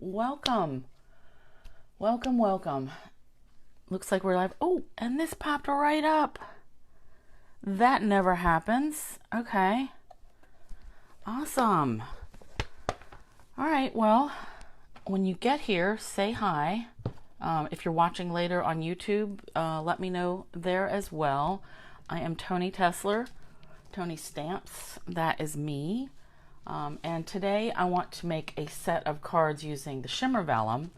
welcome. Welcome, welcome. Looks like we're live. Oh, and this popped right up. That never happens. Okay. Awesome. All right, well, when you get here, say hi. If you're watching later on YouTube, let me know there as well. I am Toni Tesler, ToniStamps. That is me. And today I want to make a set of cards using the Shimmer Vellum.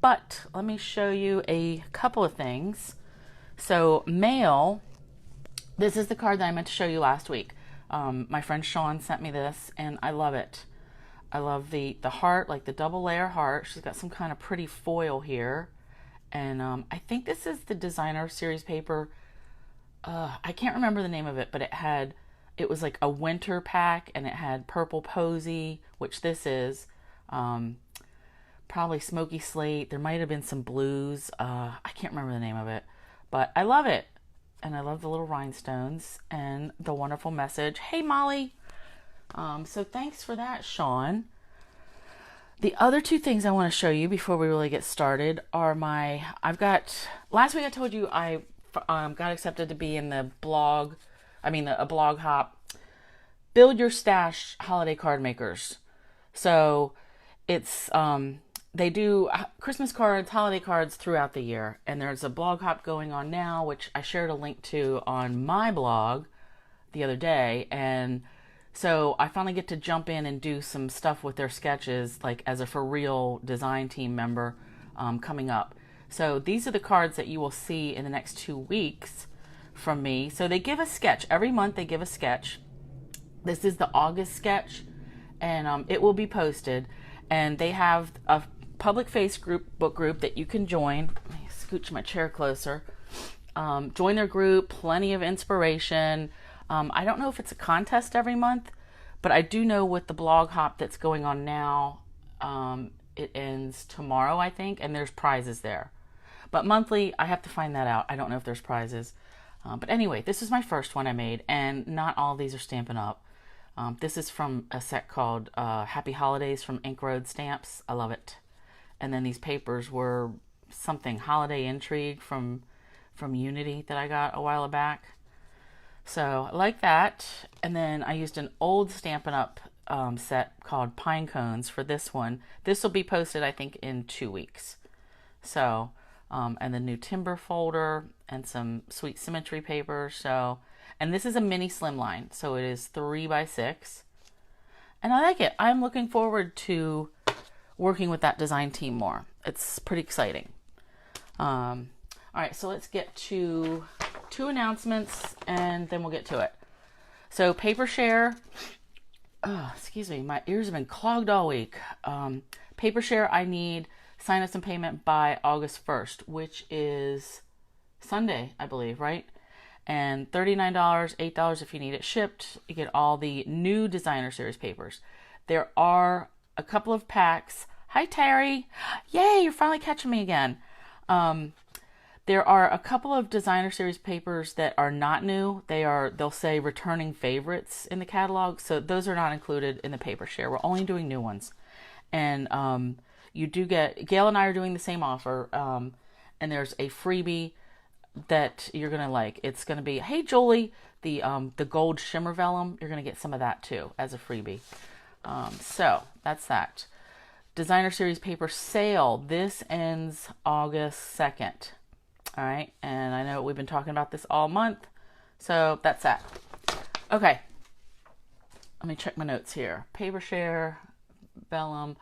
But let me show you a couple of things. So mail, this is the card that I meant to show you last week. My friend Sean sent me this and I love it. I love the heart, like the double layer heart. She's got some kind of pretty foil here. And I think this is the designer series paper. I can't remember the name of it, but it was like a winter pack and it had purple posy, which this is. Probably smoky slate. There might have been some blues. I can't remember the name of it, but I love it. And I love the little rhinestones and the wonderful message. Hey, Molly. So thanks for that, Sean. The other two things I want to show you before we really get started are last week I told you I got accepted to be in the a blog hop, Build Your Stash Holiday Card Makers. So it's, they do Christmas cards, holiday cards throughout the year. And there's a blog hop going on now, which I shared a link to on my blog the other day. And so I finally get to jump in and do some stuff with their sketches, like as a for real design team member coming up. So these are the cards that you will see in the next 2 weeks from me. So they give a sketch. Every month they give a sketch. This is the August sketch, and it will be posted. And they have a public book group that you can join. Let me scooch my chair closer. Join their group, plenty of inspiration. I don't know if it's a contest every month, but I do know with the blog hop that's going on now, it ends tomorrow, I think, and there's prizes there. But monthly, I have to find that out. I don't know if there's prizes. But anyway, this is my first one I made, and not all of these are Stampin' Up. This is from a set called Happy Holidays from Ink Road Stamps. I love it. And then these papers were something Holiday Intrigue from Unity that I got a while back. So I like that. And then I used an old Stampin' Up set called Pine Cones for this one. This will be posted, I think, in 2 weeks. So, and the new timber folder and some sweet symmetry paper. So, and this is a mini slimline. So it is 3x6. And I like it. I'm looking forward to working with that design team more. It's pretty exciting. All right, so let's get to 2 announcements and then we'll get to it. So paper share, excuse me, my ears have been clogged all week. Paper share, I need sign-ups and payment by August 1st, which is Sunday, I believe, right? And $39, $8 if you need it shipped. You get all the new designer series papers. There are a couple of packs. Hi, Terry. Yay, you're finally catching me again. There are a couple of designer series papers that are not new. They'll say returning favorites in the catalog. So those are not included in the paper share. We're only doing new ones. And you do get, Gail and I are doing the same offer. And there's a freebie that you're going to like. It's going to be, hey, Jolie, the gold Shimmer Vellum. You're going to get some of that too as a freebie. So that's that. Designer series paper sale. This ends August 2nd. All right, and I know we've been talking about this all month, so that's that. Okay, let me check my notes here. Paper share, Vellum,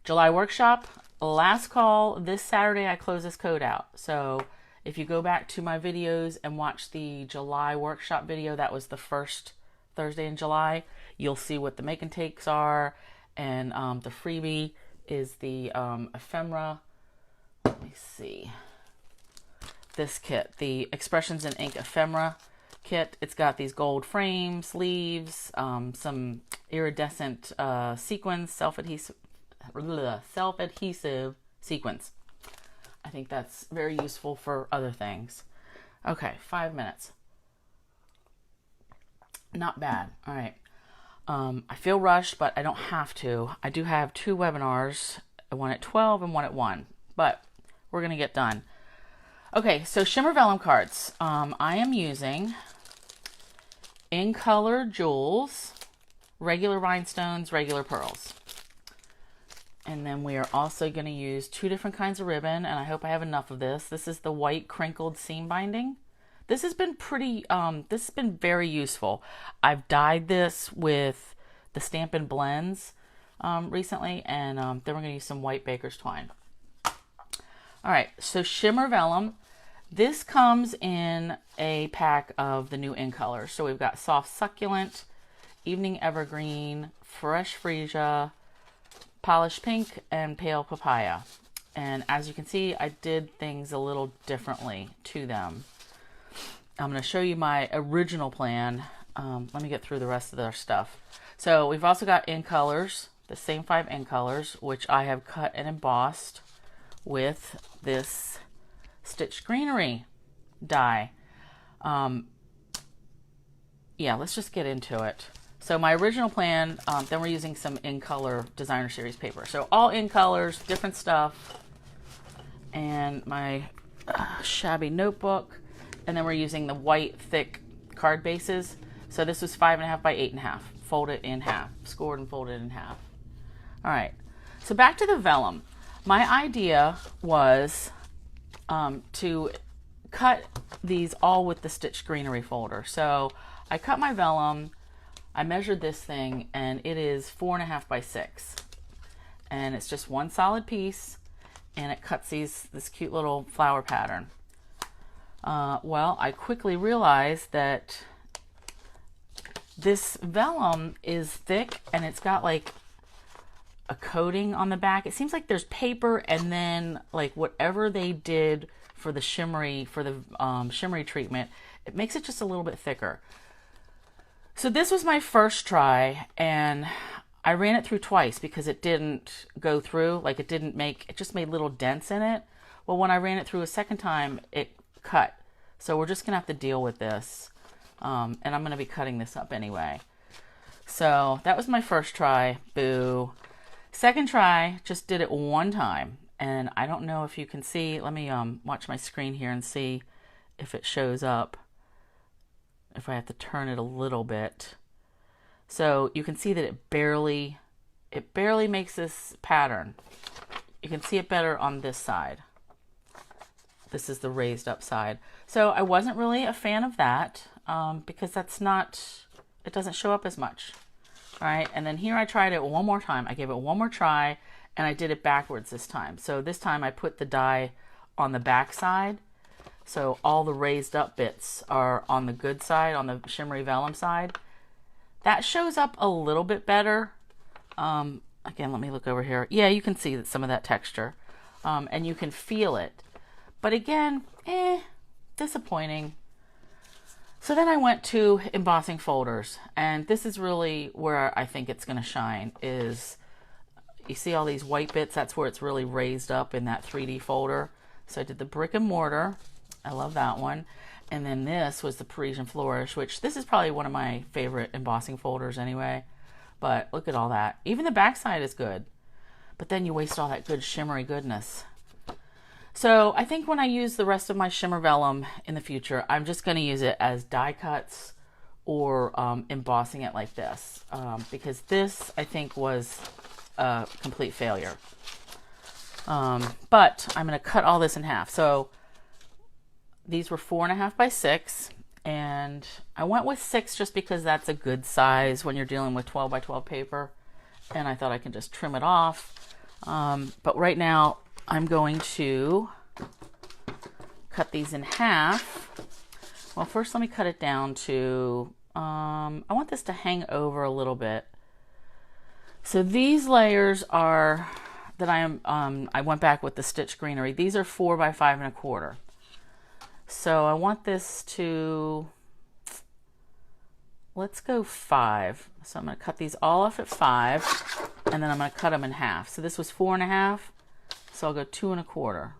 July workshop, last call. This Saturday I close this code out. So if you go back to my videos and watch the July workshop video, that was the first Thursday in July, you'll see what the make and takes are, and the freebie is the ephemera. Let me see. This kit, the Expressions in Ink ephemera kit. It's got these gold frames, leaves, some iridescent sequins, self-adhesive sequins. I think that's very useful for other things. Okay, 5 minutes. Not bad. All right. I feel rushed, but I don't have to. I do have 2 webinars, one at 12 and one at 1, but we're going to get done. Okay, so Shimmer Vellum cards. I am using In Color Jewels, regular rhinestones, regular pearls. And then we are also going to use 2 different kinds of ribbon, and I hope I have enough of this. This is the white crinkled seam binding. This has been this has been very useful. I've dyed this with the Stampin' Blends recently, and then we're going to use some white baker's twine. All right, so Shimmer Vellum. This comes in a pack of the new In Colors. So we've got Soft Succulent, Evening Evergreen, Fresh Freesia, Polished Pink, and Pale Papaya. And as you can see, I did things a little differently to them. I'm going to show you my original plan. Let me get through the rest of their stuff. So we've also got In Colors, the same 5 In Colors, which I have cut and embossed with this Stitch Greenery die. Yeah, let's just get into it. So my original plan, then we're using some In Color Designer Series paper. So all In Colors, different stuff, and my shabby notebook. And then we're using the white thick card bases. So this was 5.5 by 8.5. Folded in half. Scored and folded in half. All right. So back to the vellum. My idea was to cut these all with the Stitch Greenery folder. So I cut my vellum. I measured this thing, and it is 4.5 by 6. And it's just one solid piece, and it cuts this cute little flower pattern. Well, I quickly realized that this vellum is thick, and it's got like a coating on the back. It seems like there's paper, and then like whatever they did for the shimmery treatment, it makes it just a little bit thicker. So this was my first try, and I ran it through twice because it didn't go through. Like it just made little dents in it. Well, when I ran it through a second time, it cut. So we're just gonna have to deal with this. And I'm gonna be cutting this up anyway. So that was my first try, boo. Second try, just did it one time. And I don't know if you can see, let me watch my screen here and see if it shows up. If I have to turn it a little bit. So you can see that it barely makes this pattern. You can see it better on this side. This is the raised up side. So I wasn't really a fan of that because it doesn't show up as much. All right, and then here I tried it one more time. I gave it one more try, and I did it backwards this time. So this time I put the die on the back side. So all the raised up bits are on the good side, on the shimmery vellum side. That shows up a little bit better. Again, let me look over here. Yeah, you can see some of that texture. And you can feel it. But again, disappointing. So then I went to embossing folders. And this is really where I think it's going to shine. Is you see all these white bits? That's where it's really raised up in that 3D folder. So I did the brick and mortar. I love that one. And then this was the Parisian Flourish, which this is probably one of my favorite embossing folders anyway. But look at all that. Even the backside is good. But then you waste all that good shimmery goodness. So I think when I use the rest of my shimmer vellum in the future, I'm just going to use it as die cuts or embossing it like this. Because this, I think, was a complete failure. But I'm going to cut all this in half. So these were 4.5 by 6, and I went with 6 just because that's a good size when you're dealing with 12 by 12 paper, and I thought I could just trim it off. But right now I'm going to cut these in half. Well, first let me cut it down to, I want this to hang over a little bit. So these layers are, that I went back with the Stitch Greenery. These are 4 by 5.25. So I want this to, let's go 5. So I'm going to cut these all off at 5, and then I'm going to cut them in half. So this was 4.5, so I'll go 2.25.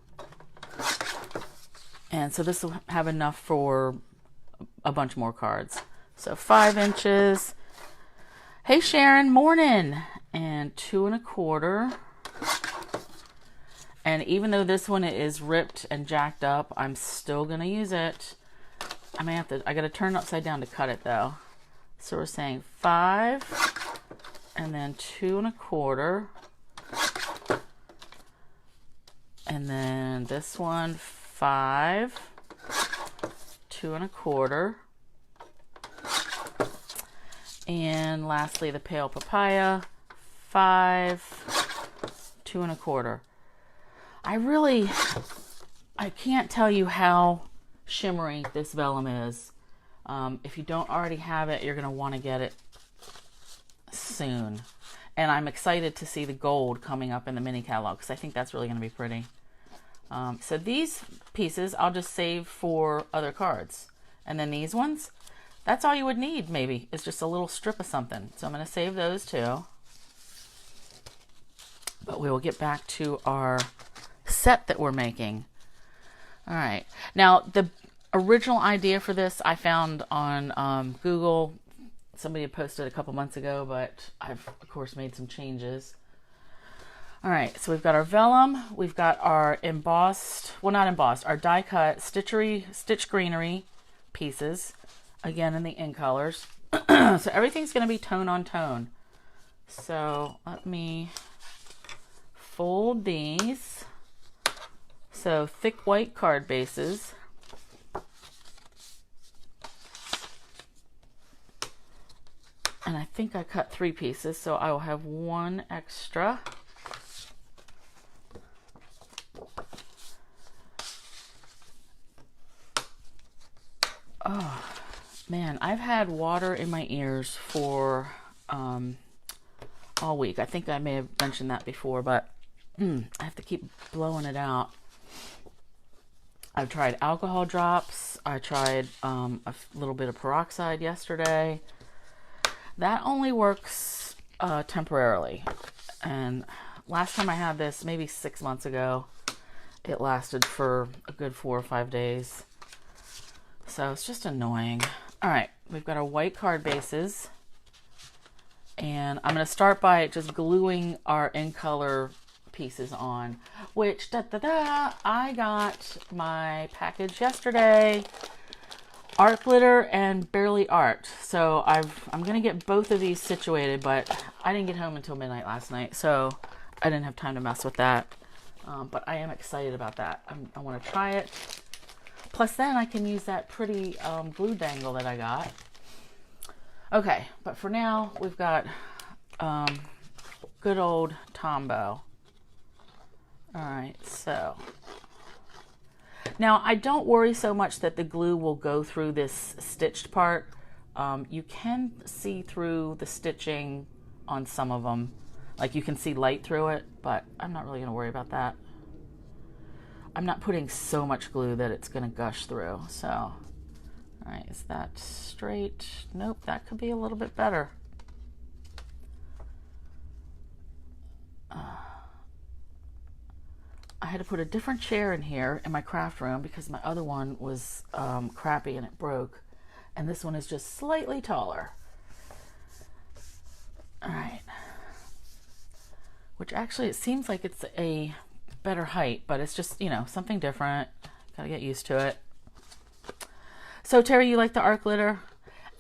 And so this will have enough for a bunch more cards. So 5 inches. Hey Sharon, morning. And 2 1/4. And even though this one is ripped and jacked up, I'm still gonna use it. I gotta turn it upside down to cut it though. So we're saying 5 and then 2 1/4. And then this one, 5, 2 1/4. And lastly, the pale papaya, 5, 2 1/4. I can't tell you how shimmery this vellum is. If you don't already have it, you're going to want to get it soon. And I'm excited to see the gold coming up in the mini catalog because I think that's really going to be pretty. So these pieces I'll just save for other cards. And then these ones, that's all you would need maybe, is just a little strip of something. So I'm going to save those too. But we will get back to our set that we're making. All right. Now, the original idea for this I found on Google. Somebody had posted a couple months ago, but I've, of course, made some changes. All right, so we've got our vellum, we've got our embossed, well, not embossed, our die cut stitch greenery pieces, again in the in colors. So everything's going to be tone on tone. So let me fold these. So thick white card bases. And I think I cut 3 pieces, so I will have 1 extra. Oh, man, I've had water in my ears for all week. I think I may have mentioned that before, but I have to keep blowing it out. I've tried alcohol drops. I tried a little bit of peroxide yesterday. That only works temporarily. And last time I had this, maybe 6 months ago, it lasted for a good 4 or 5 days. So it's just annoying. All right, we've got our white card bases. And I'm going to start by just gluing our in color pieces on, which I got my package yesterday. Art glitter and barely art. So I'm going to get both of these situated, but I didn't get home until midnight last night, so I didn't have time to mess with that. But I am excited about that. I want to try it. Plus then I can use that pretty glue dangle that I got. Okay, but for now we've got good old Tombow. All right, so now I don't worry so much that the glue will go through this stitched part. You can see through the stitching on some of them. Like you can see light through it, but I'm not really going to worry about that. I'm not putting so much glue that it's going to gush through. So, all right, is that straight? Nope, that could be a little bit better. I had to put a different chair in here in my craft room because my other one was crappy and it broke. And this one is just slightly taller. All right. Which actually it seems like it's a better height, but it's just, you know, something different. Gotta get used to it. So Terry, you like the art glitter?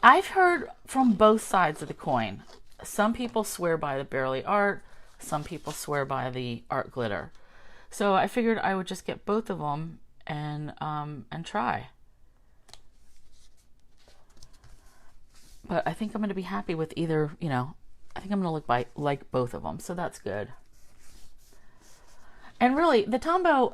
I've heard from both sides of the coin. Some people swear by the barely art. Some people swear by the art glitter. So I figured I would just get both of them and try. But I think I'm going to be happy with either, you know, I think I'm going to like both of them. So that's good. And really, the Tombow,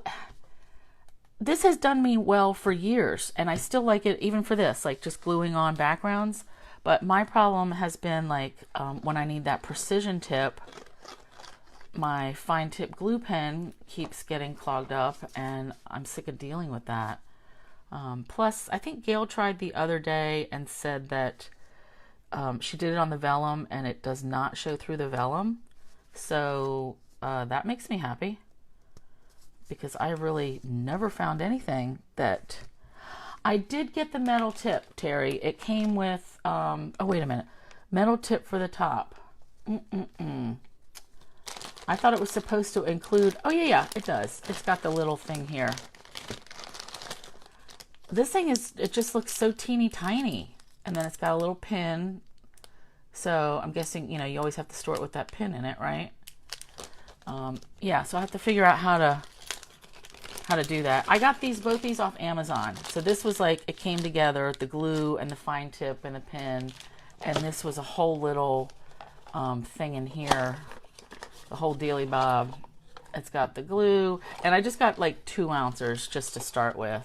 this has done me well for years. And I still like it even for this, like just gluing on backgrounds. But my problem has been like when I need that precision tip, my fine tip glue pen keeps getting clogged up and I'm sick of dealing with that. Plus, I think Gail tried the other day and said that she did it on the vellum and it does not show through the vellum. So that makes me happy because I really never found anything that... I did get the metal tip, Terry. It came with... oh, wait a minute. Metal tip for the top. I thought it was supposed to include, oh yeah, it does. It's got the little thing here. This thing it just looks so teeny tiny. And then it's got a little pin. So I'm guessing, you know, you always have to store it with that pin in it, right? Yeah, so I have to figure out how to do that. I got both these off Amazon. So this was like, it came together, the glue and the fine tip and the pin. And this was a whole little thing in here, the whole dealy bob. It's got the glue, and I just got like 2 ounces just to start with.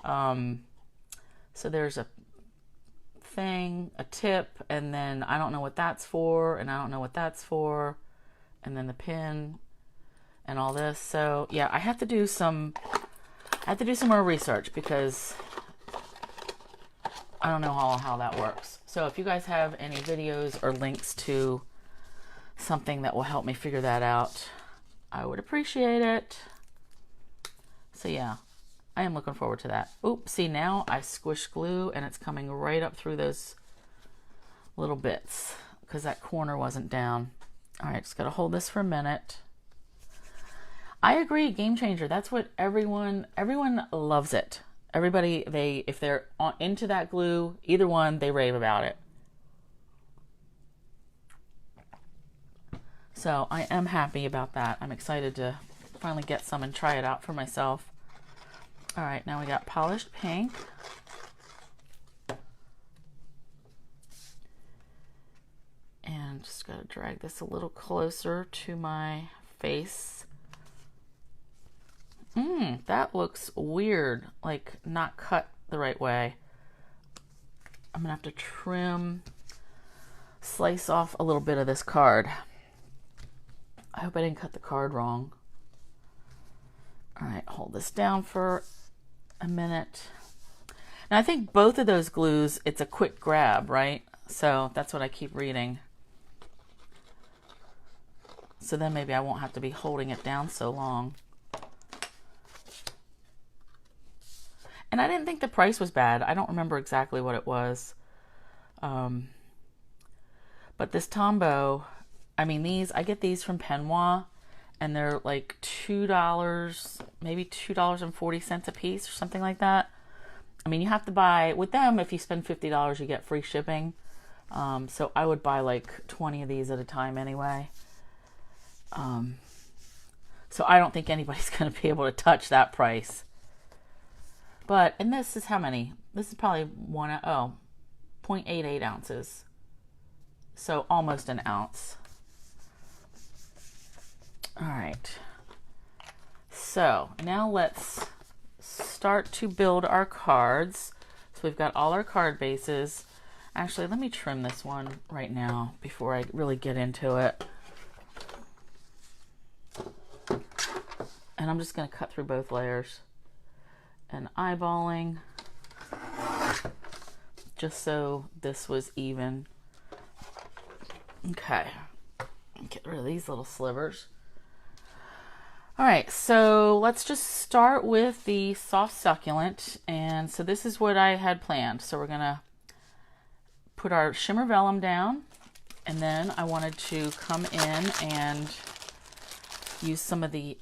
So there's a thing, a tip, and then I don't know what that's for, and I don't know what that's for, and then the pin and all this. So yeah, I have to do some more research because I don't know how that works. So if you guys have any videos or links to something that will help me figure that out, I would appreciate it. So yeah, I am looking forward to that. Oops, see, now I squish glue and it's coming right up through those little bits because that corner wasn't down. All right, just got to hold this for a minute. I agree, game changer. That's what everyone loves it. Everybody, if they're into that glue, either one, they rave about it. So I am happy about that. I'm excited to finally get some and try it out for myself. All right, now we got polished pink. And just gotta drag this a little closer to my face. That looks weird, like not cut the right way. I'm gonna have to slice off a little bit of this card. I hope I didn't cut the card wrong. All right, hold this down for a minute. Now I think both of those glues, it's a quick grab, right? So that's what I keep reading. So then maybe I won't have to be holding it down so long. And I didn't think the price was bad. I don't remember exactly what it was. But this Tombow, I mean, I get these from Penwa, and they're like $2, maybe $2.40 a piece or something like that. I mean, you have to buy, with them, if you spend $50, you get free shipping. So I would buy like 20 of these at a time anyway. So I don't think anybody's going to be able to touch that price. But, and this is how many? This is probably 0.88 ounces. So almost an ounce. All right. So now let's start to build our cards. So we've got all our card bases. Actually, let me trim this one right now before I really get into it. And I'm just going to cut through both layers and eyeballing just so this was even. Okay, get rid of these little slivers. All right, so let's just start with the soft succulent. And so this is what I had planned. So we're gonna put our Shimmer Vellum down, and then I wanted to come in and use some of the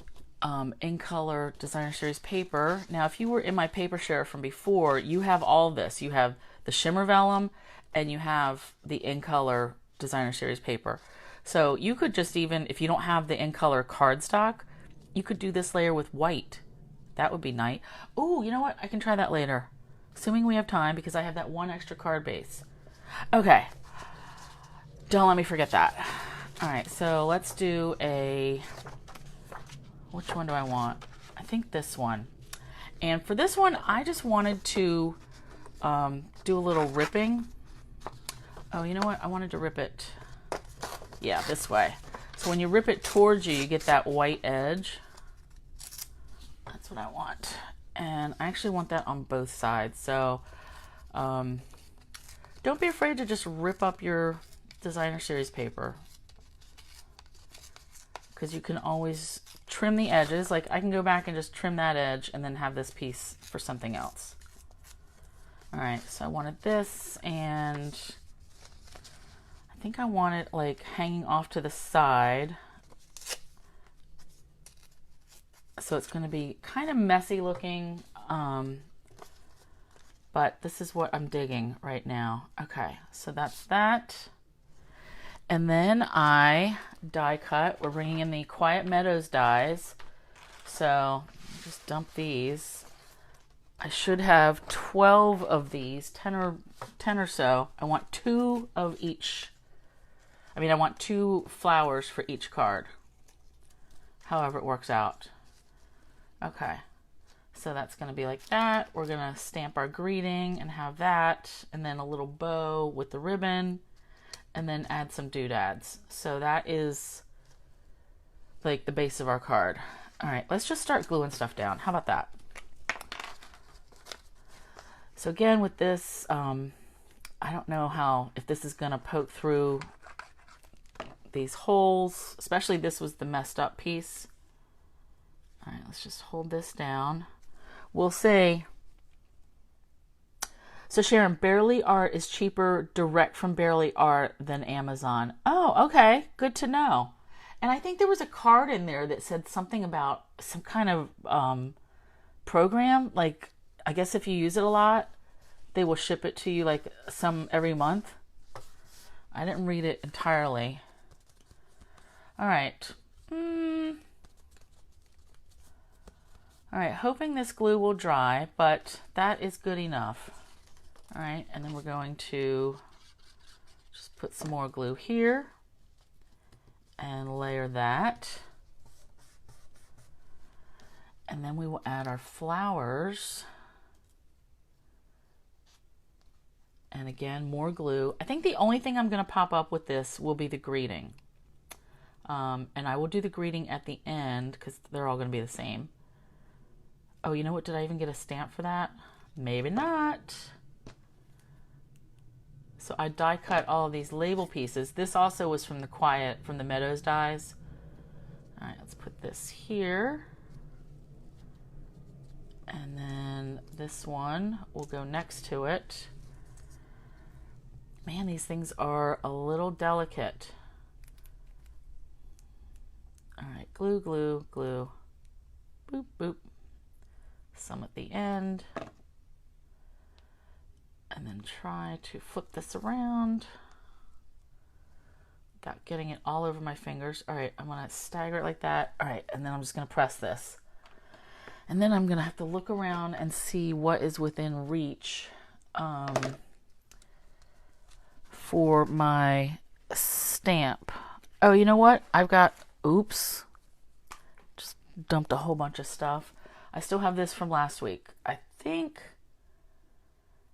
In Color Designer Series paper. Now, if you were in my paper share from before, you have all this. You have the Shimmer Vellum and you have the In Color Designer Series paper. So you could just even, if you don't have the In Color cardstock, you could do this layer with white. That would be nice. Oh, you know what? I can try that later. Assuming we have time, because I have that one extra card base. Okay. Don't let me forget that. All right, so let's do which one do I want? I think this one. And for this one, I just wanted to do a little ripping. Oh, you know what? I wanted to rip it, yeah, this way. So when you rip it towards you, you get that white edge. That's what I want. And I actually want that on both sides. So don't be afraid to just rip up your Designer Series paper, because you can always trim the edges. Like I can go back and just trim that edge and then have this piece for something else. All right, so I wanted this, and I think I want it like hanging off to the side. So it's going to be kind of messy looking, but this is what I'm digging right now. Okay, so that's that. And then I die cut. We're bringing in the Quiet Meadows dies. So just dump these. I should have 12 of these, 10 or so. I want 2 of each. I want 2 flowers for each card. However it works out. Okay, so that's going to be like that. We're going to stamp our greeting and have that, and then a little bow with the ribbon, and then add some doodads. So that is like the base of our card. All right, let's just start gluing stuff down. How about that? So again, with this, I don't know if this is going to poke through these holes, especially this was the messed up piece. All right, let's just hold this down. We'll see. So Sharon, Bearly Art is cheaper direct from Bearly Art than Amazon. Oh, okay. Good to know. And I think there was a card in there that said something about some kind of program. Like, I guess if you use it a lot, they will ship it to you like some every month. I didn't read it entirely. All right. All right, hoping this glue will dry, but that is good enough. All right, and then we're going to just put some more glue here and layer that. And then we will add our flowers. And again, more glue. I think the only thing I'm going to pop up with this will be the greeting. And I will do the greeting at the end because they're all going to be the same. Oh, you know what? Did I even get a stamp for that? Maybe not. So I die cut all of these label pieces. This also was from the Meadows dies. All right, let's put this here. And then this one will go next to it. Man, these things are a little delicate. All right, glue, glue, glue. Boop, boop. Some at the end. And then try to flip this around without getting it all over my fingers. All right, I'm going to stagger it like that. All right, and then I'm just going to press this. And then I'm going to have to look around and see what is within reach for my stamp. Oh, you know what? I've got, oops, just dumped a whole bunch of stuff. I still have this from last week. I think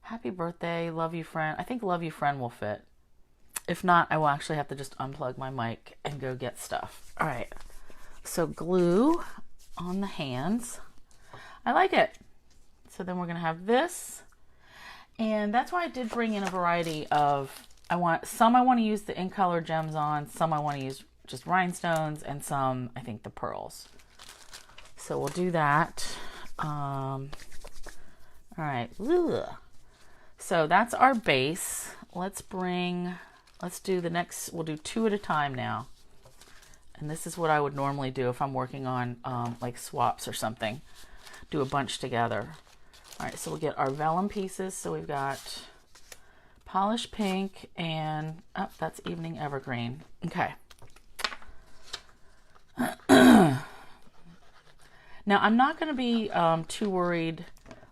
happy birthday, love you friend. I think love you friend will fit. If not, I will actually have to just unplug my mic and go get stuff. All right. So glue on the hands. I like it. So then we're going to have this. And that's why I did bring in a variety of, I want to use the in color gems on, some I want to use just rhinestones, and some, I think, the pearls. So we'll do that. All right. Ugh. So that's our base. Let's do the next, we'll do 2 at a time now. And this is what I would normally do if I'm working on like swaps or something. Do a bunch together. All right, so we'll get our vellum pieces. So we've got polished pink and, oh, that's evening evergreen. Okay. Now, I'm not going to be too worried.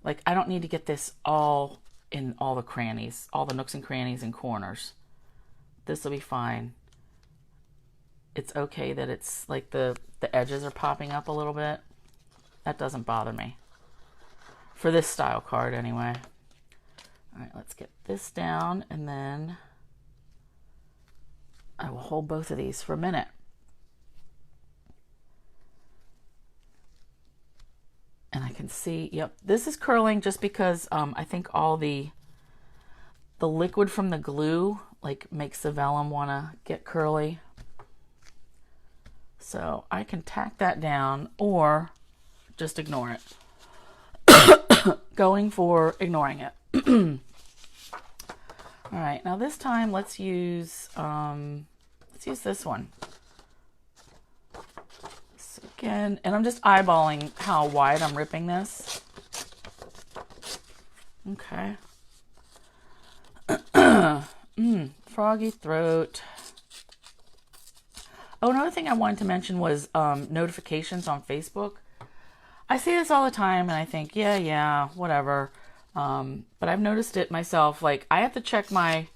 Like, I don't need to get this all in all the crannies, all the nooks and crannies and corners. This will be fine. It's okay that it's like the edges are popping up a little bit. That doesn't bother me. For this style card, anyway. All right, let's get this down, and then I will hold both of these for a minute. And I can see, yep, this is curling just because I think all the liquid from the glue like makes the vellum want to get curly. So I can tack that down or just ignore it. Going for ignoring it. All All right, now this time let's use this one. So again, and I'm just eyeballing how wide I'm ripping this. Okay. Froggy throat. Oh, another thing I wanted to mention was notifications on Facebook. I see this all the time, and I think, yeah, whatever. But I've noticed it myself. Like, I have to check I'm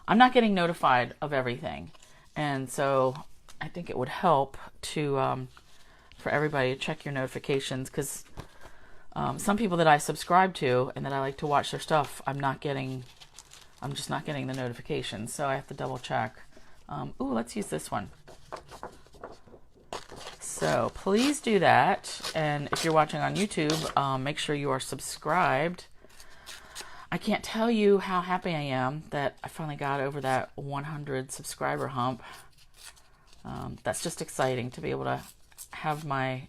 not getting notified of everything. And so I think it would help to, for everybody to check your notifications, because some people that I subscribe to and that I like to watch their stuff, I'm just not getting the notifications. So I have to double check. Ooh, let's use this one. So please do that. And if you're watching on YouTube, make sure you are subscribed. I can't tell you how happy I am that I finally got over that 100 subscriber hump. That's just exciting to be able to have my,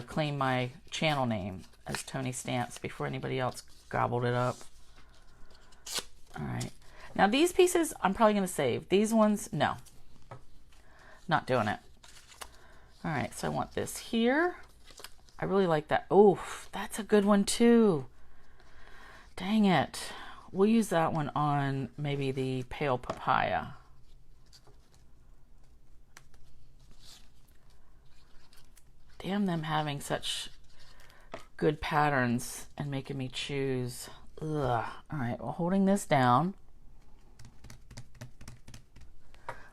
claim my channel name as ToniStamps before anybody else gobbled it up. All right. Now these pieces I'm probably going to save. These ones, no. Not doing it. All right, so I want this here. I really like that. Oh, that's a good one too. Dang it. We'll use that one on maybe the pale papaya. Damn them having such good patterns and making me choose. Ugh. All right, well, holding this down.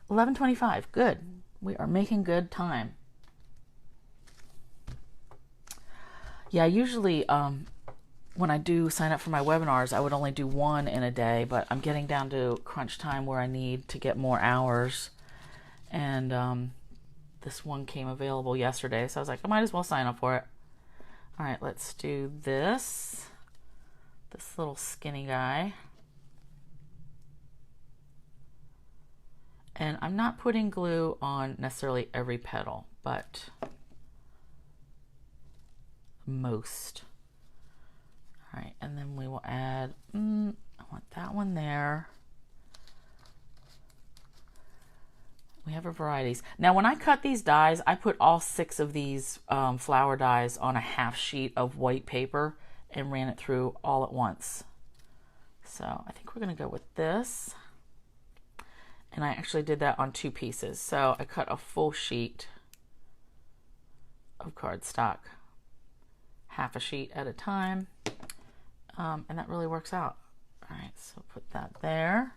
11:25, good. We are making good time. Yeah, usually when I do sign up for my webinars, I would only do one in a day, but I'm getting down to crunch time where I need to get more hours. And this one came available yesterday, so I was like, I might as well sign up for it. All right, let's do this. This little skinny guy. And I'm not putting glue on necessarily every petal, but most. All right, and then we will add, I want that one there. We have our varieties. Now, when I cut these dies, I put all 6 of these flower dies on a half sheet of white paper and ran it through all at once. So I think we're going to go with this. And I actually did that on 2 pieces. So I cut a full sheet of cardstock, half a sheet at a time. And that really works out. All right, so put that there.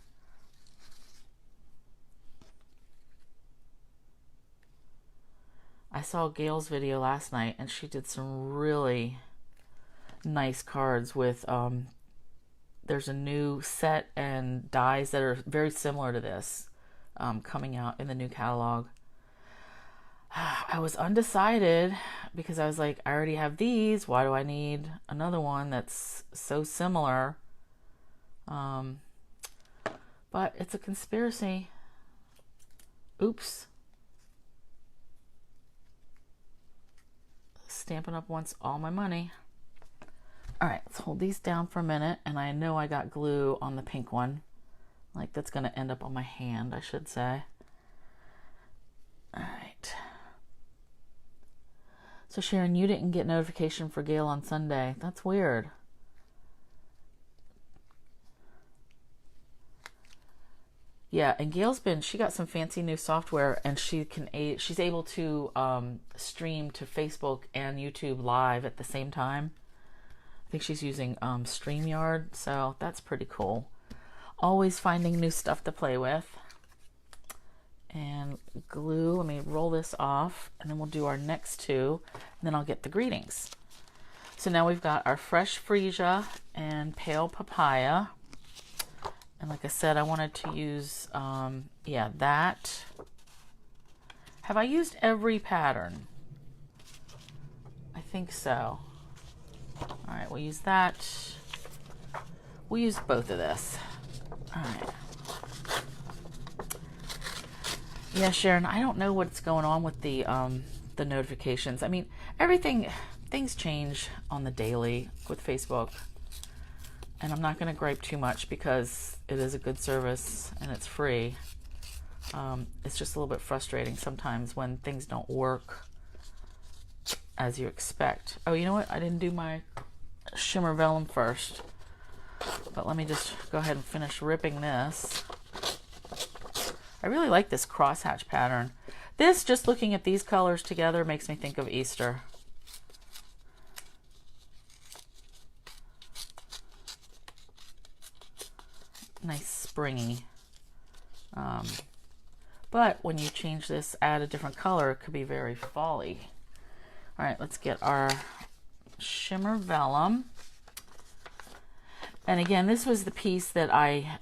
I saw Gail's video last night, and she did some really nice cards with, there's a new set and dies that are very similar to this coming out in the new catalog. I was undecided because I was like, I already have these. Why do I need another one that's so similar? But it's a conspiracy. Oops. Stampin' Up wants all my money. All right, let's hold these down for a minute. And I know I got glue on the pink one. Like, that's going to end up on my hand, I should say. All right. So Sharon, you didn't get notification for Gail on Sunday. That's weird. Yeah, and Gail's she got some fancy new software, and she's able to stream to Facebook and YouTube live at the same time. I think she's using StreamYard, so that's pretty cool. Always finding new stuff to play with. And glue, let me roll this off, and then we'll do our next 2, and then I'll get the greetings. So now we've got our fresh freesia and pale papaya. And like I said, I wanted to use, that. Have I used every pattern? I think so. All right, we'll use that. We'll use both of this. All right. Yeah, Sharon, I don't know what's going on with the notifications. I mean, things change on the daily with Facebook. And I'm not going to gripe too much because it is a good service and it's free. It's just a little bit frustrating sometimes when things don't work as you expect. Oh, you know what? I didn't do my Shimmer Vellum first. But let me just go ahead and finish ripping this. I really like this crosshatch pattern. This, just looking at these colors together, makes me think of Easter. Nice springy. But when you change this, add a different color, it could be very fall-y. All right, let's get our Shimmer Vellum. And again, this was the piece that I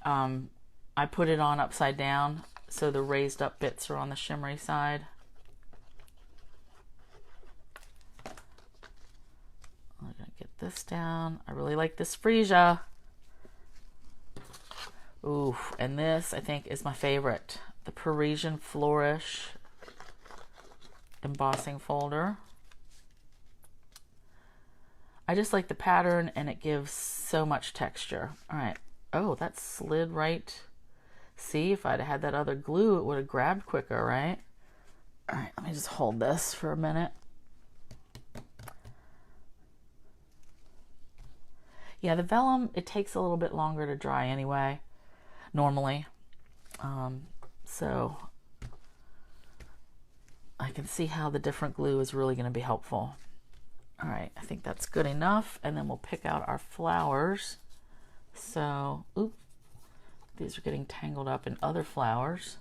put it on upside down, so the raised up bits are on the shimmery side. I'm gonna get this down. I really like this freesia. Ooh, and this I think is my favorite. The Parisian Flourish embossing folder. I just like the pattern and it gives so much texture. All right. Oh, that slid right. See, if I'd had that other glue, it would have grabbed quicker, right? All right, let me just hold this for a minute. Yeah, the vellum, it takes a little bit longer to dry anyway, normally. So I can see how the different glue is really going to be helpful. All right, I think that's good enough. And then we'll pick out our flowers. So, oops, these are getting tangled up in other flowers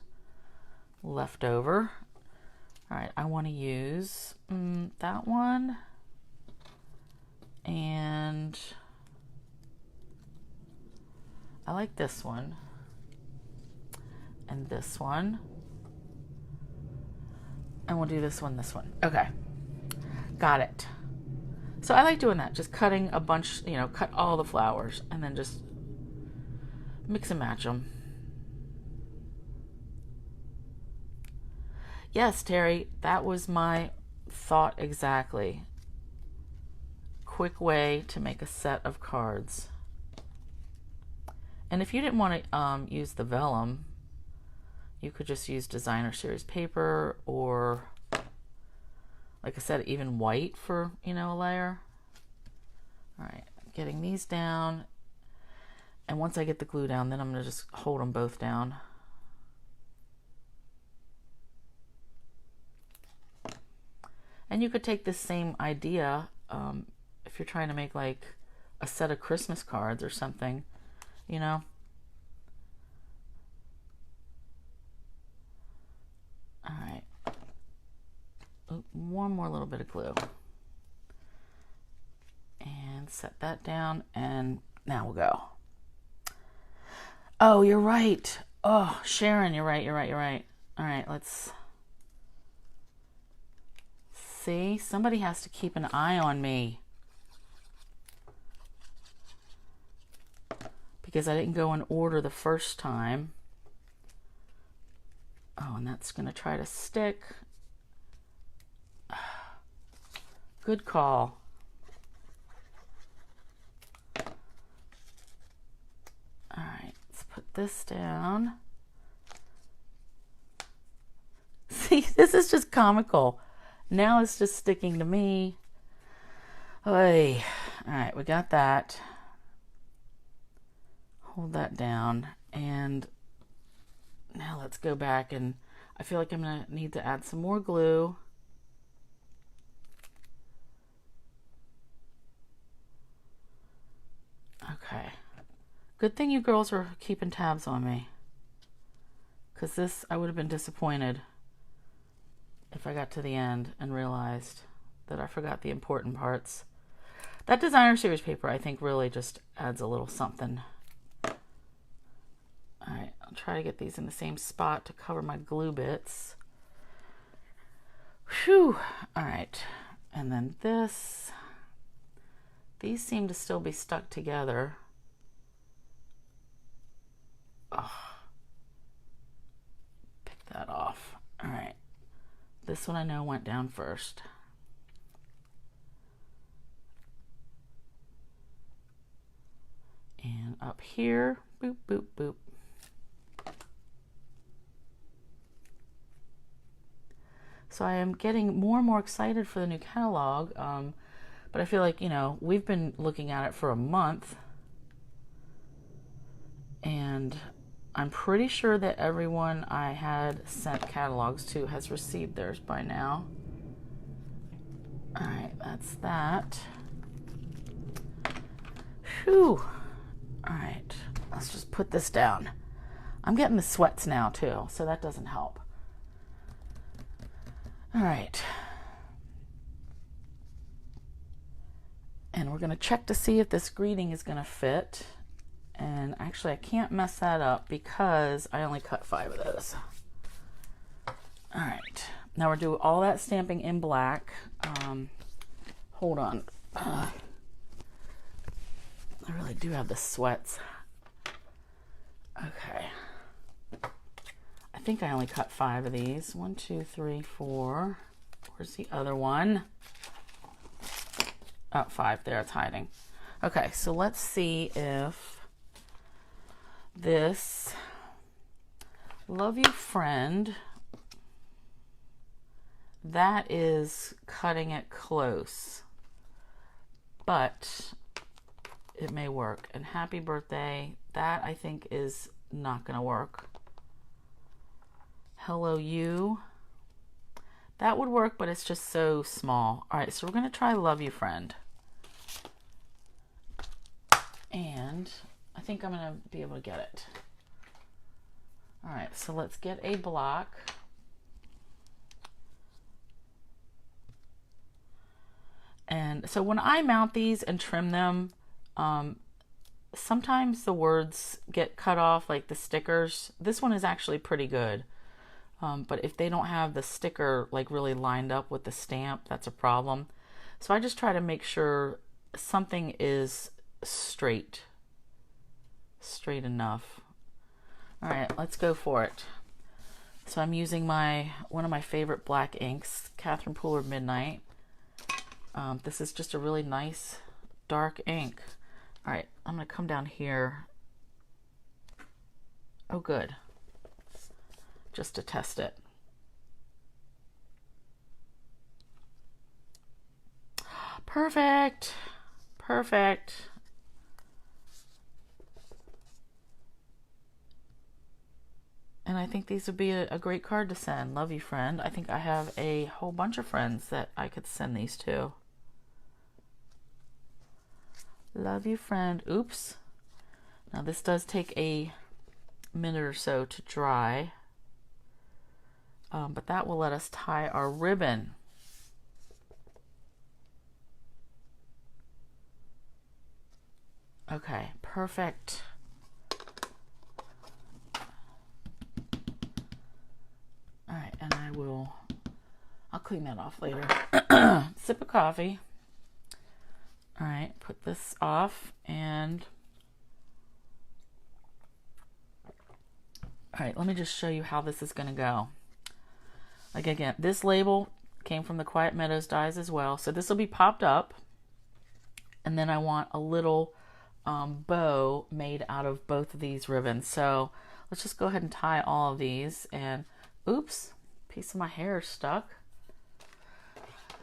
left over. All right, I want to use that one. And I like this one. And this one. And we'll do this one, this one. Okay, got it. So I like doing that, just cutting a bunch, you know, cut all the flowers and then just mix and match them. Yes, Terry, that was my thought exactly. Quick way to make a set of cards. And if you didn't want to use the vellum, you could just use designer series paper or, like I said, even white for, you know, a layer. All right, getting these down. And once I get the glue down, then I'm going to just hold them both down. And you could take this same idea if you're trying to make like a set of Christmas cards or something, you know. All right. One more little bit of glue. And set that down, and now we'll go. Oh, you're right. Oh, Sharon, you're right. All right, let's see. Somebody has to keep an eye on me because I didn't go in order the first time. Oh, and that's going to try to stick. Good call. All right, let's put this down. See, this is just comical. Now it's just sticking to me. Oy. All right, we got that. Hold that down. And now let's go back, and I feel like I'm going to need to add some more glue. Okay. Good thing you girls are keeping tabs on me, because this, I would have been disappointed if I got to the end and realized that I forgot the important parts. That designer series paper, I think, really just adds a little something. All right, I'll try to get these in the same spot to cover my glue bits. Whew. All right, and then this. These seem to still be stuck together. Oh. Pick that off. All right. This one I know went down first. And up here, boop, boop, boop. So I am getting more and more excited for the new catalog, but I feel like, you know, we've been looking at it for a month, and I'm pretty sure that everyone I had sent catalogs to has received theirs by now. All right, that's that. Whew. All right, let's just put this down. I'm getting the sweats now too, so that doesn't help. All right. And we're going to check to see if this greeting is going to fit. And actually, I can't mess that up because I only cut 5 of those. All right. Now we're doing all that stamping in black. Hold on. I really do have the sweats. Okay. I think I only cut 5 of these. 1, 2, 3, 4. Where's the other one? Oh, 5 there, it's hiding. Okay, so let's see if this Love You Friend, that is cutting it close, but it may work. And Happy Birthday, that I think is not gonna work. Hello You, that would work, but it's just so small. All right, so we're gonna try Love You Friend. And I think I'm gonna be able to get it. All right, so let's get a block. And so when I mount these and trim them, sometimes the words get cut off, like the stickers. This one is actually pretty good. But if they don't have the sticker like really lined up with the stamp, that's a problem. So I just try to make sure something is straight enough. All right, let's go for it. So I'm using one of my favorite black inks, Catherine Pooler Midnight. This is just a really nice dark ink. All right, I'm gonna come down here. Oh, good. Just to test it. Perfect. Perfect. And I think these would be a great card to send. Love You Friend. I think I have a whole bunch of friends that I could send these to. Love You Friend. Oops. Now this does take a minute or so to dry. But that will let us tie our ribbon. Okay, perfect. All right, and I'll clean that off later. Sip of coffee. All right, put this off and all right, let me just show you how this is gonna go. Like again, this label came from the Quiet Meadows dies as well. So this will be popped up. And then I want a little bow made out of both of these ribbons. So let's just go ahead and tie all of these. And oops, piece of my hair is stuck.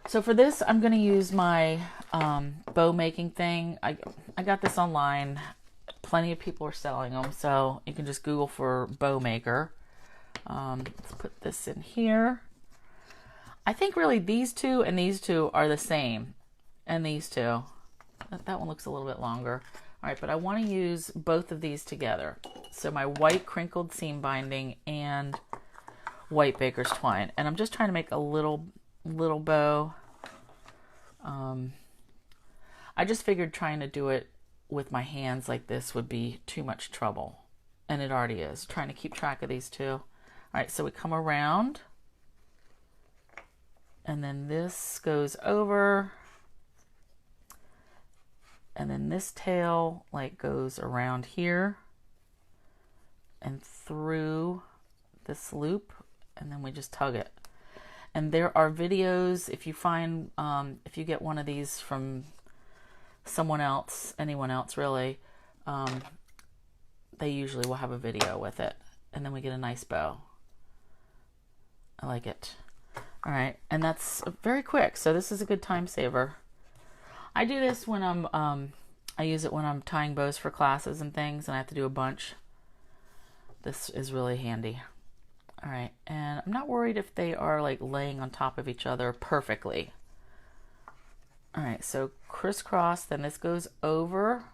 So for this, I'm going to use my bow making thing. I got this online. Plenty of people are selling them. So you can just Google for bow maker. Let's put this in here. I think really these two and these two are the same. And these two. That one looks a little bit longer. All right, but I want to use both of these together. So my white crinkled seam binding and white baker's twine. And I'm just trying to make a little bow. I just figured trying to do it with my hands like this would be too much trouble. And it already is. Trying to keep track of these two. All right, so we come around. And then this goes over. And then this tail like goes around here and through this loop, and then we just tug it. And there are videos, if you find, if you get one of these from someone else, anyone else really, they usually will have a video with it, and then we get a nice bow. I like it. All right, and that's very quick, so this is a good time saver. I do this when I use it when I'm tying bows for classes and things, and I have to do a bunch. This is really handy. All right, and I'm not worried if they are like laying on top of each other perfectly. All right, so crisscross, then this goes over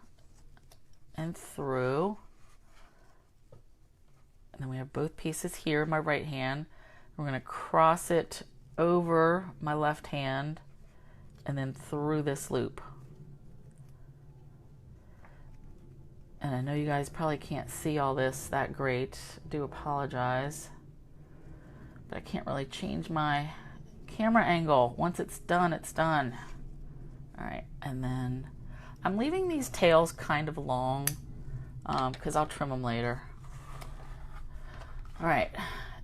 and through. And then we have both pieces here in my right hand. We're going to cross it over my left hand and then through this loop. And I know you guys probably can't see all this that great. I do apologize. But I can't really change my camera angle. Once it's done, it's done. All right, and then I'm leaving these tails kind of long because I'll trim them later. All right,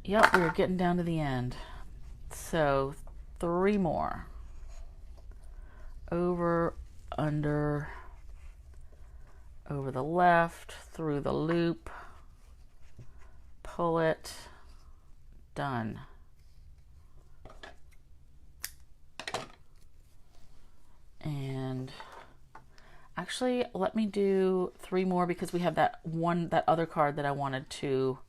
yep, we're getting down to the end. So 3 more. Over, under, over the left, through the loop, pull it, done. And actually, let me do 3 more because we have that other card that I wanted to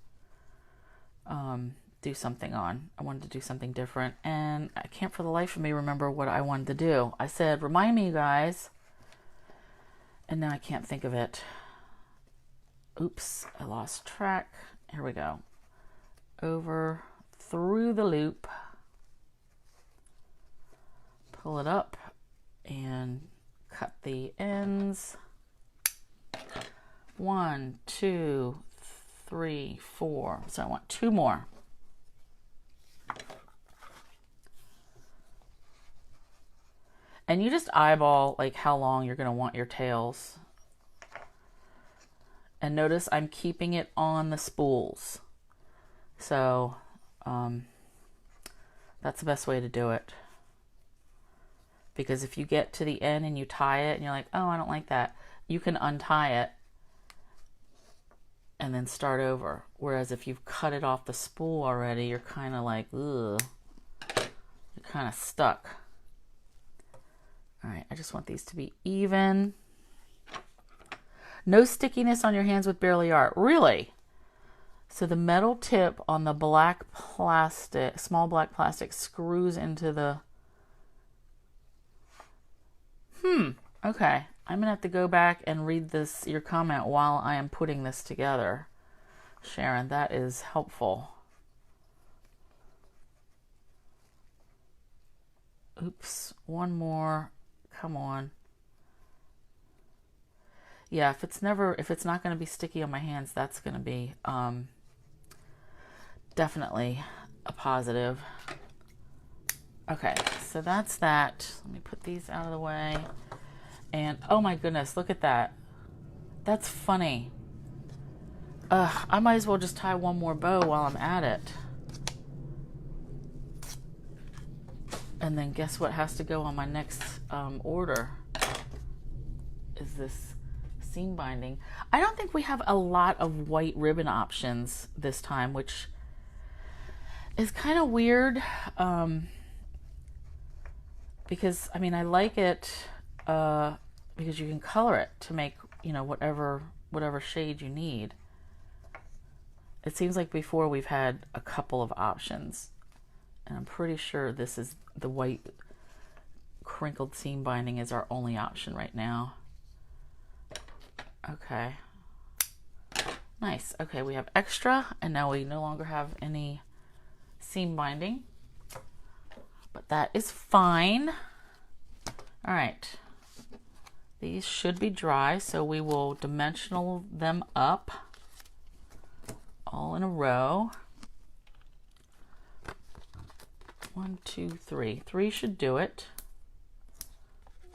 do something on. I wanted to do something different, and I can't for the life of me remember what I wanted to do. I said, remind me, you guys, and now I can't think of it. Oops, I lost track. Here we go. Over, through the loop, pull it up, and cut the ends. 1, 2, 3, 4. So I want 2 more. And you just eyeball like how long you're going to want your tails. And notice I'm keeping it on the spools. So that's the best way to do it. Because if you get to the end and you tie it and you're like, oh, I don't like that, you can untie it and then start over. Whereas if you've cut it off the spool already, you're kind of like, ugh, you're kind of stuck. All right, I just want these to be even. No stickiness on your hands with Barely Art. Really? So the metal tip on the black plastic, small black plastic, screws into the... Okay. I'm going to have to go back and read this, your comment, while I am putting this together. Sharon, that is helpful. Oops, 1 more. Come on. Yeah, if it's not going to be sticky on my hands, that's going to be definitely a positive. Okay, so that's that. Let me put these out of the way. And oh my goodness, look at that. That's funny. I might as well just tie 1 more bow while I'm at it. And then guess what has to go on my next order? Is this seam binding. I don't think we have a lot of white ribbon options this time, which is kind of weird. Because, I mean, I like it because you can color it to make, you know, whatever shade you need. It seems like before we've had a couple of options, and I'm pretty sure this is the white crinkled seam binding is our only option right now. Okay. Nice. Okay, we have extra, and now we no longer have any seam binding, but that is fine. All right. These should be dry, so we will dimensional them up all in a row. 1, 2, 3. 3 should do it.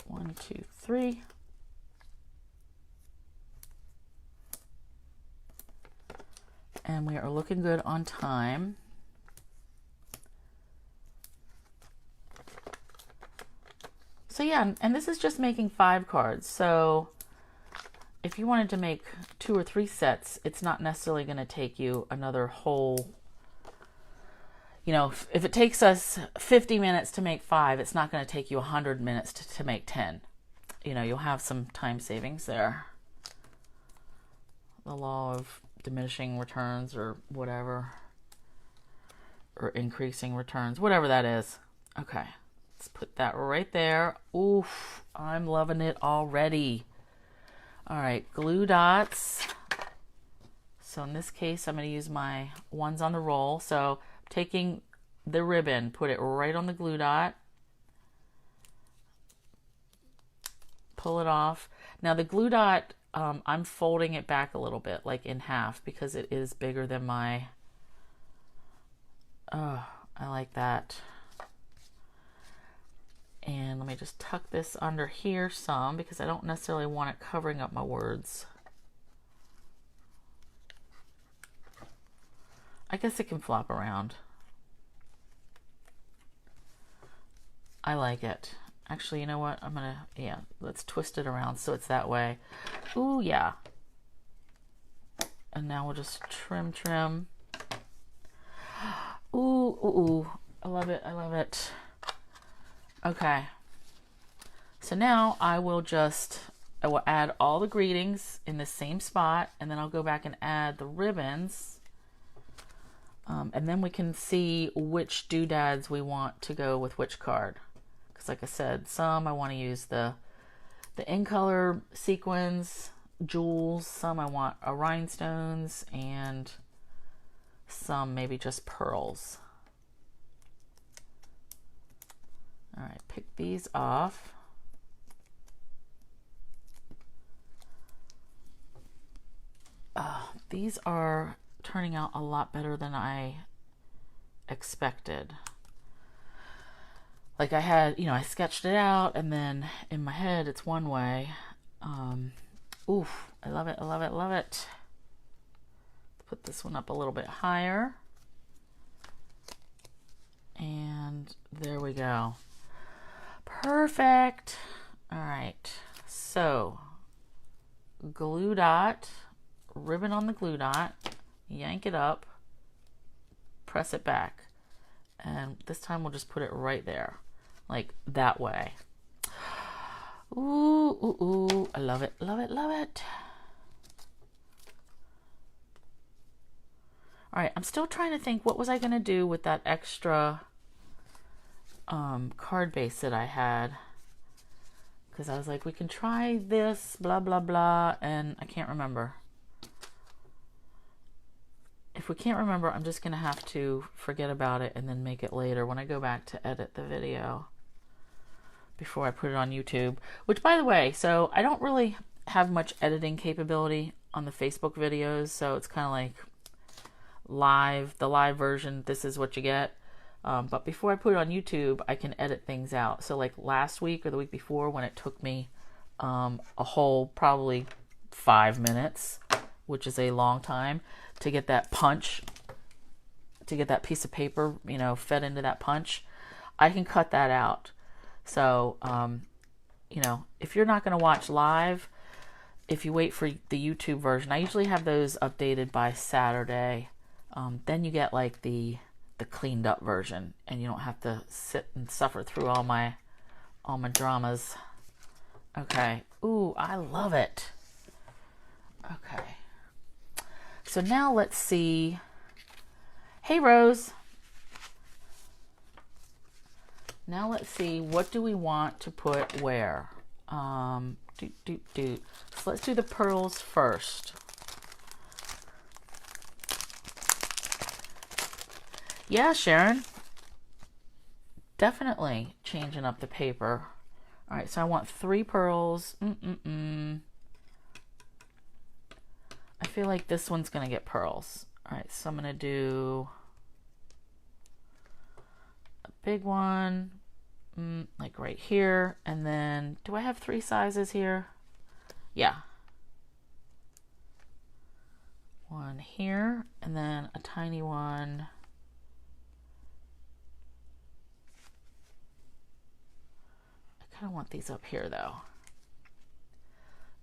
1, 2, 3. And we are looking good on time. So yeah, and this is just making 5 cards. So if you wanted to make 2 or 3 sets, it's not necessarily going to take you another whole, you know, if it takes us 50 minutes to make 5, it's not going to take you 100 minutes to make 10. You know, you'll have some time savings there. The law of diminishing returns or whatever, or increasing returns, whatever that is. Okay, let's put that right there. Oof, I'm loving it already. All right, glue dots. So in this case, I'm going to use my ones on the roll. So taking the ribbon, put it right on the glue dot. Pull it off. Now the glue dot, I'm folding it back a little bit, like in half, because it is bigger than my, oh, I like that. And let me just tuck this under here some, because I don't necessarily want it covering up my words. I guess it can flop around. I like it. Actually, you know what? I'm gonna, yeah, let's twist it around so it's that way. Ooh, yeah. And now we'll just trim. Ooh, ooh, ooh. I love it, I love it. Okay. So now I will add all the greetings in the same spot, and then I'll go back and add the ribbons. And then we can see which doodads we want to go with which card. Because like I said, some I want to use the in color sequins, jewels, some I want rhinestones, and some maybe just pearls. All right, pick these off. These are turning out a lot better than I expected. Like I had, you know, I sketched it out, and then in my head it's one way. Oof, I love it, I love it, love it. Put this one up a little bit higher. And there we go. Perfect. All right, so glue dot, ribbon on the glue dot, yank it up, press it back, and this time we'll just put it right there, like that way. Ooh, ooh, ooh, I love it, love it, love it. All right, I'm still trying to think, what was I gonna do with that extra card base that I had? Because I was like, we can try this, blah, blah, blah, and I can't remember. If we can't remember, I'm just gonna have to forget about it and then make it later when I go back to edit the video before I put it on YouTube. Which, by the way, so I don't really have much editing capability on the Facebook videos, so it's kind of like the live version, this is what you get. But before I put it on YouTube, I can edit things out. So like last week or the week before, when it took me a whole probably 5 minutes, which is a long time, to get that punch, to get that piece of paper, you know, fed into that punch, I can cut that out. So, you know, if you're not going to watch live, if you wait for the YouTube version, I usually have those updated by Saturday. Then you get like the cleaned up version, and you don't have to sit and suffer through all my dramas. Okay. Ooh, I love it. Okay. So now let's see. Hey, Rose. Now let's see, what do we want to put where? So let's do the pearls first. Yeah, Sharon. Definitely changing up the paper. All right, so I want 3 pearls. I feel like this one's going to get pearls. All right, so I'm going to do a big one, like right here. And then, do I have 3 sizes here? Yeah. One here, and then a tiny one. I kind of want these up here though.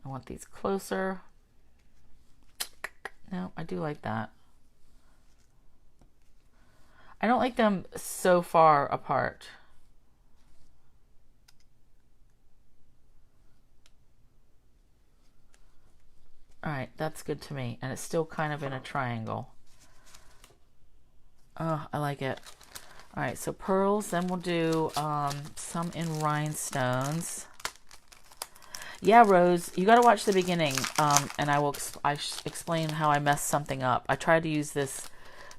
I want these closer. No, I do like that. I don't like them so far apart. All right, that's good to me. And it's still kind of in a triangle. Oh, I like it. All right, so pearls, then we'll do some in rhinestones. Yeah, Rose, you got to watch the beginning, and I will explain how I messed something up. I tried to use the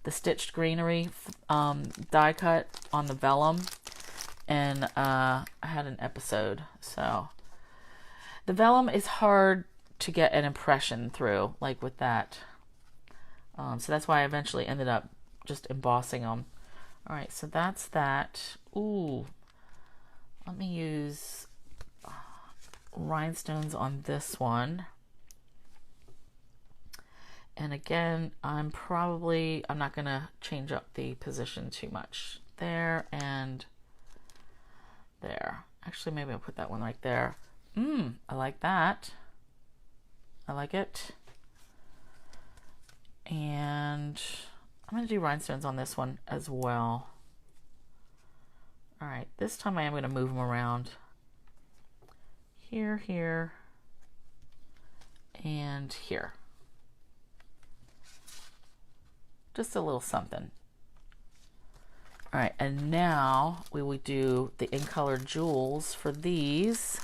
stitched greenery die cut on the vellum, and I had an episode. So the vellum is hard to get an impression through, like with that. So that's why I eventually ended up just embossing them. All right, so that's that. Ooh, let me use rhinestones on this one. And again, I'm not going to change up the position too much. There and there. Actually, maybe I'll put that one right there. I like that. I like it. And I'm going to do rhinestones on this one as well. All right, this time I am going to move them around. Here, here, and here. Just a little something. All right, and now we will do the in color jewels for these.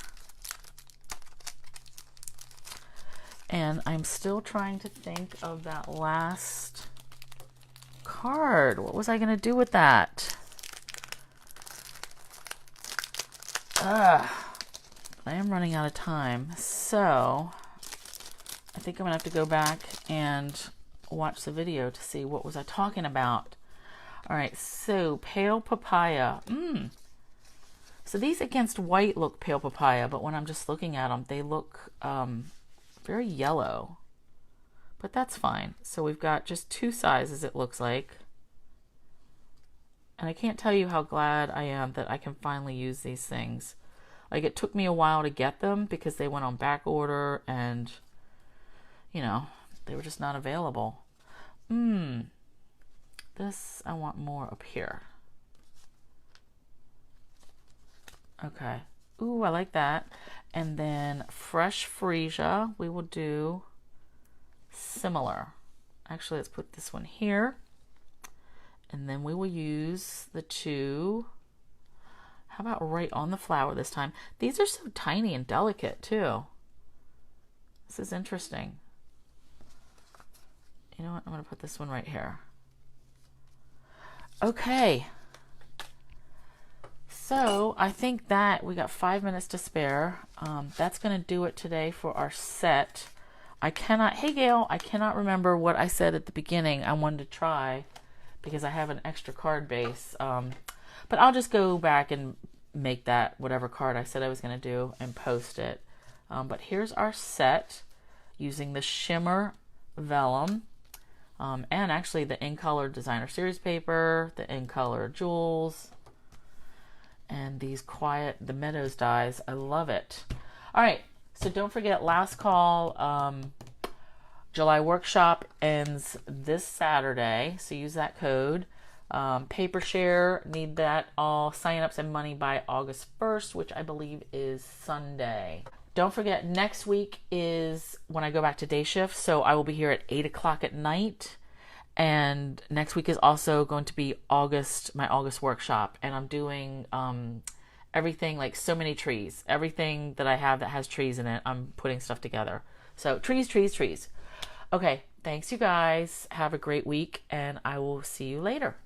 And I'm still trying to think of that last card. What was I going to do with that? I am running out of time. So I think I'm going to have to go back and watch the video to see what was I talking about. All right, so pale papaya. So these against white look pale papaya, but when I'm just looking at them, they look very yellow, but that's fine. So we've got just two sizes, it looks like. And I can't tell you how glad I am that I can finally use these things. Like, it took me a while to get them because they went on back order and, you know, they were just not available. This, I want more up here. Okay. Ooh, I like that. And then fresh freesia, we will do similar. Actually, let's put this one here. And then we will use the two. How about right on the flower this time? These are so tiny and delicate too. This is interesting. You know what? I'm going to put this one right here. Okay. So I think that we got 5 minutes to spare. That's going to do it today for our set. Hey Gail, I cannot remember what I said at the beginning I wanted to try because I have an extra card base. But I'll just go back and make that whatever card I said I was going to do and post it. But here's our set using the Shimmer Vellum. And actually the in color designer series paper, the in color jewels, and these the Meadows dies. I love it. All right, so don't forget, last call. July workshop ends this Saturday, so use that code. Paper share, need that all sign-ups and money by August 1st, which I believe is Sunday. Don't forget, next week is when I go back to day shift, so I will be here at 8 o'clock at night. And next week is also going to be my August workshop. And I'm doing everything, like so many trees. Everything that I have that has trees in it, I'm putting stuff together. So trees, trees, trees. Okay, thanks you guys. Have a great week, and I will see you later.